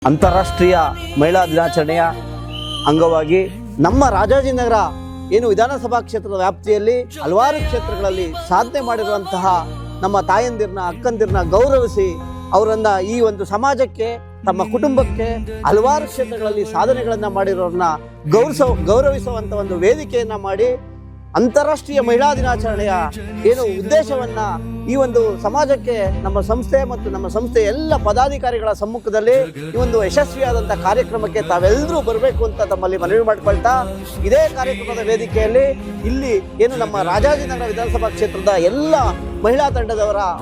ಅಂತಾರಾಷ್ಟ್ರೀಯ ಮಹಿಳಾ ದಿನಾಚರಣೆಯ ಅಂಗವಾಗಿ ನಮ್ಮ ರಾಜಾಜಿನಗರ ಏನು ವಿಧಾನಸಭಾ ಕ್ಷೇತ್ರದ ವ್ಯಾಪ್ತಿಯಲ್ಲಿ ಹಲವಾರು ಕ್ಷೇತ್ರಗಳಲ್ಲಿ ಸಾಧನೆ ಮಾಡಿರುವಂತಹ ನಮ್ಮ ತಾಯಂದಿರನ್ನ ಅಕ್ಕಂದಿರನ್ನ ಗೌರವಿಸಿ ಅವರನ್ನ ಈ ಒಂದು ಸಮಾಜಕ್ಕೆ ತಮ್ಮ ಕುಟುಂಬಕ್ಕೆ ಹಲವಾರು ಕ್ಷೇತ್ರಗಳಲ್ಲಿ ಸಾಧನೆಗಳನ್ನು ಮಾಡಿರೋರನ್ನ ಗೌರವಿಸುವಂಥ ಒಂದು ವೇದಿಕೆಯನ್ನು ಮಾಡಿ ಅಂತಾರಾಷ್ಟ್ರೀಯ ಮಹಿಳಾ ದಿನಾಚರಣೆಯ ಏನು ಉದ್ದೇಶವನ್ನ ಈ ಒಂದು ಸಮಾಜಕ್ಕೆ ನಮ್ಮ ಸಂಸ್ಥೆ ಮತ್ತು ನಮ್ಮ ಸಂಸ್ಥೆಯ ಎಲ್ಲ ಪದಾಧಿಕಾರಿಗಳ ಸಮ್ಮುಖದಲ್ಲಿ ಈ ಒಂದು ಯಶಸ್ವಿಯಾದಂಥ ಕಾರ್ಯಕ್ರಮಕ್ಕೆ ತಾವೆಲ್ಲರೂ ಬರಬೇಕು ಅಂತ ತಮ್ಮಲ್ಲಿ ಮನವಿ ಮಾಡಿಕೊಳ್ತಾ ಇದೇ ಕಾರ್ಯಕ್ರಮದ ವೇದಿಕೆಯಲ್ಲಿ ಇಲ್ಲಿ ಏನು ನಮ್ಮ ರಾಜಾಜಿನಗರ ವಿಧಾನಸಭಾ ಕ್ಷೇತ್ರದ ಎಲ್ಲ ಮಹಿಳಾ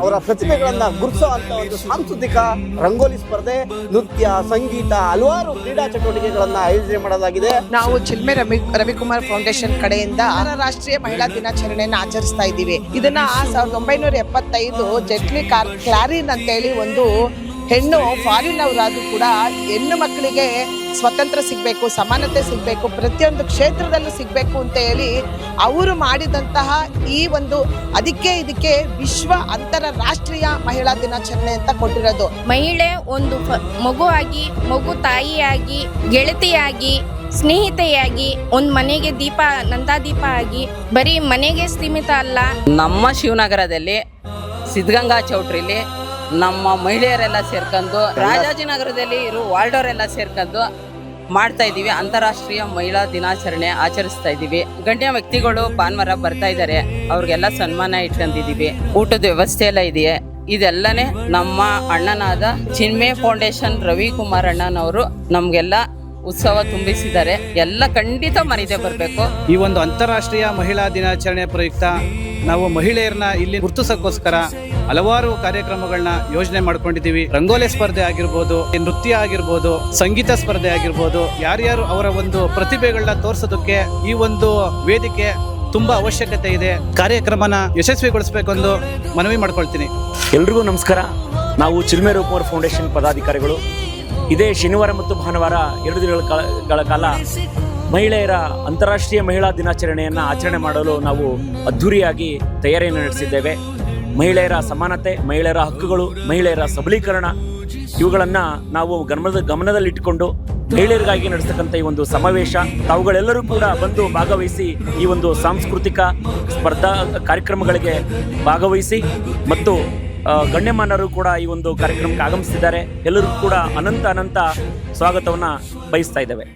ಅವರ ಪ್ರತಿಭೆಗಳನ್ನ ಗುರುತಿಸೋ ಅಂತ ಒಂದು ಸಾಂಸ್ಕೃತಿಕ ರಂಗೋಲಿ ಸ್ಪರ್ಧೆ, ನೃತ್ಯ, ಸಂಗೀತ, ಹಲವಾರು ಕ್ರೀಡಾ ಚಟುವಟಿಕೆಗಳನ್ನ ಆಯೋಜನೆ ಮಾಡಲಾಗಿದೆ. ನಾವು ಚಿಲ್ಮೆ ರವಿಕುಮಾರ್ ಫೌಂಡೇಶನ್ ಕಡೆಯಿಂದ ರಾಷ್ಟ್ರೀಯ ಮಹಿಳಾ ದಿನಾಚರಣೆಯನ್ನು ಆಚರಿಸ್ತಾ ಇದ್ದೀವಿ. ಇದನ್ನ 1975 ಜೆಟ್ಲಿ ಕ್ಲಾರಿನ್ ಅಂತೇಳಿ ಒಂದು ಹೆಣ್ಣು ಫಾರಿನ್ ಅವರಾದ್ರೂ ಕೂಡ ಹೆಣ್ಣು ಮಕ್ಕಳಿಗೆ ಸ್ವತಂತ್ರ ಸಿಗಬೇಕು, ಸಮಾನತೆ ಸಿಗಬೇಕು, ಪ್ರತಿಯೊಂದು ಕ್ಷೇತ್ರದಲ್ಲೂ ಸಿಗಬೇಕು ಅಂತ ಹೇಳಿ ಅವರು ಮಾಡಿದಂತಹ ಈ ಒಂದು ಇದಕ್ಕೆ ವಿಶ್ವ ಅಂತಾರಾಷ್ಟ್ರೀಯ ಮಹಿಳಾ ದಿನಾಚರಣೆ ಅಂತ ಕೊಟ್ಟಿರೋದು. ಮಹಿಳೆ ಒಂದು ಮಗುವಾಗಿ, ಮಗು ತಾಯಿಯಾಗಿ, ಗೆಳತಿಯಾಗಿ, ಸ್ನೇಹಿತೆಯಾಗಿ, ಒಂದು ಮನೆಗೆ ದೀಪ, ನಂದಾದೀಪ ಆಗಿ, ಬರೀ ಮನೆಗೆ ಸೀಮಿತ ಅಲ್ಲ. ನಮ್ಮ ಶಿವನಗರದಲ್ಲಿ ಸಿದ್ಧಗಂಗಾ ಚೌಟ್ರಿಲಿ ನಮ್ಮ ಮಹಿಳೆಯರೆಲ್ಲ ಸೇರ್ಕೊಂಡು ರಾಜಾಜಿನಗರದಲ್ಲಿ ಇರೋ ವಾರ್ಡವರೆಲ್ಲ ಸೇರ್ಕೊಂಡು ಮಾಡ್ತಾ ಇದ್ದೀವಿ. ಅಂತಾರಾಷ್ಟ್ರೀಯ ಮಹಿಳಾ ದಿನಾಚರಣೆ ಆಚರಿಸ್ತಾ ಇದ್ದೀವಿ. ಗಣ್ಯ ವ್ಯಕ್ತಿಗಳು ಭಾನುವಾರ ಬರ್ತಾ ಇದ್ದಾರೆ, ಅವ್ರಿಗೆಲ್ಲ ಸನ್ಮಾನ ಇಟ್ಕೊಂಡಿದ್ದೀವಿ. ಊಟದ ವ್ಯವಸ್ಥೆ ಎಲ್ಲ ಇದೆಯೇ. ಇದೆಲ್ಲನೇ ನಮ್ಮ ಅಣ್ಣನಾದ ಚಿನ್ಮೆ ಫೌಂಡೇಶನ್ ರವಿಕುಮಾರ್ ಅಣ್ಣನವರು ನಮಗೆಲ್ಲ ಉತ್ಸವ ತುಂಬಿಸಿದ್ದಾರೆ. ಎಲ್ಲ ಖಂಡಿತ ಮರೀದೆ ಬರಬೇಕು. ಈ ಒಂದು ಅಂತಾರಾಷ್ಟ್ರೀಯ ಮಹಿಳಾ ದಿನಾಚರಣೆ ಪ್ರಯುಕ್ತ ನಾವು ಮಹಿಳೆಯರನ್ನ ಇಲ್ಲಿ ಗುರುತಿಸೋಕ್ಕೋಸ್ಕರ ಹಲವಾರು ಕಾರ್ಯಕ್ರಮಗಳನ್ನ ಯೋಜನೆ ಮಾಡ್ಕೊಂಡಿದ್ದೀವಿ. ರಂಗೋಲಿ ಸ್ಪರ್ಧೆ ಆಗಿರ್ಬೋದು, ನೃತ್ಯ ಆಗಿರ್ಬೋದು, ಸಂಗೀತ ಸ್ಪರ್ಧೆ ಆಗಿರ್ಬೋದು, ಯಾರ್ಯಾರು ಅವರ ಒಂದು ಪ್ರತಿಭೆಗಳನ್ನ ತೋರಿಸೋದಕ್ಕೆ ಈ ಒಂದು ವೇದಿಕೆ ತುಂಬಾ ಅವಶ್ಯಕತೆ ಇದೆ. ಕಾರ್ಯಕ್ರಮನ ಯಶಸ್ವಿಗೊಳಿಸಬೇಕೆಂದು ಮನವಿ ಮಾಡ್ಕೊಳ್ತೀನಿ. ಎಲ್ರಿಗೂ ನಮಸ್ಕಾರ. ನಾವು ಚಿಲ್ಮೆ ರವಿಕುಮಾರ್ ಫೌಂಡೇಶನ್ ಪದಾಧಿಕಾರಿಗಳು. ಇದೇ ಶನಿವಾರ ಮತ್ತು ಭಾನುವಾರ 2 ದಿನಗಳ ಕಾಲ ಮಹಿಳೆಯರ ಅಂತಾರಾಷ್ಟ್ರೀಯ ಮಹಿಳಾ ದಿನಾಚರಣೆಯನ್ನು ಆಚರಣೆ ಮಾಡಲು ನಾವು ಅದ್ಧೂರಿಯಾಗಿ ತಯಾರಿಯನ್ನು ನಡೆಸಿದ್ದೇವೆ. ಮಹಿಳೆಯರ ಸಮಾನತೆ, ಮಹಿಳೆಯರ ಹಕ್ಕುಗಳು, ಮಹಿಳೆಯರ ಸಬಲೀಕರಣ ಇವುಗಳನ್ನು ನಾವು ಗಮನದಲ್ಲಿಟ್ಟುಕೊಂಡು ಮಹಿಳೆಯರಿಗಾಗಿ ನಡೆಸ್ತಕ್ಕಂಥ ಈ ಒಂದು ಸಮಾವೇಶ, ತಾವುಗಳೆಲ್ಲರೂ ಕೂಡ ಬಂದು ಭಾಗವಹಿಸಿ ಈ ಒಂದು ಸಾಂಸ್ಕೃತಿಕ ಸ್ಪರ್ಧಾ ಕಾರ್ಯಕ್ರಮಗಳಿಗೆ ಭಾಗವಹಿಸಿ ಮತ್ತು ಗಣ್ಯಮಾನರು ಕೂಡ ಈ ಒಂದು ಕಾರ್ಯಕ್ರಮಕ್ಕೆ ಆಗಮಿಸಿದ್ದಾರೆ. ಎಲ್ಲರಿಗೂ ಕೂಡ ಅನಂತ ಸ್ವಾಗತವನ್ನು ಬಯಸ್ತಾ ಇದ್ದೇವೆ.